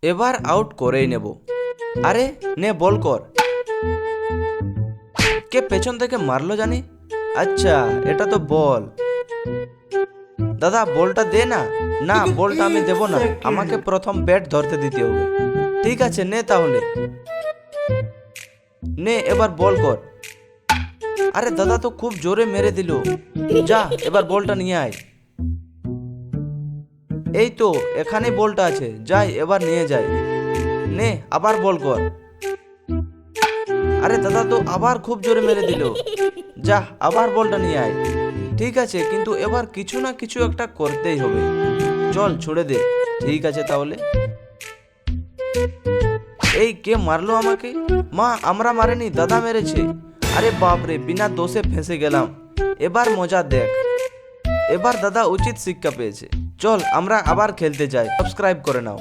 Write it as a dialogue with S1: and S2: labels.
S1: এবার আউট করেই নেব। আরে নে বল কর। কে পেছন থেকে মারলো জানি। আচ্ছা এটা তো বল। দাদা বলটা দে না। না বলটা আমি দেব না, আমাকে প্রথম ব্যাট ধরতে দিতে হবে। ঠিক আছে নে তাহলে, নে এবার বল কর। আরে দাদা তো খুব জোরে মেরে দিল। যা এবার বলটা নিয়ে আয়। এই তো এখানে বলটা আছে, যাই এবার নিয়ে যাই। নে আবার বল কর। আরে দাদা তো আবার খুব জোরে মেরে দিল। যা আবার বলটা নিয়ে আয়। ঠিক আছে কিন্তু এবার কিছু না কিছু একটা করতেই হবে। চল ছুড়ে দে। ঠিক আছে তাহলে। এই কে মারলো আমাকে? মা আমরা মারেনি, দাদা মেরেছে। আরে বাপরে, বিনা দোষে ফেঁসে গেলাম। এবার মজা দেখ। এবার দাদা উচিত শিক্ষা পেয়েছে। চল আমরা আবার খেলতে যাই। সাবস্ক্রাইব করে নাও।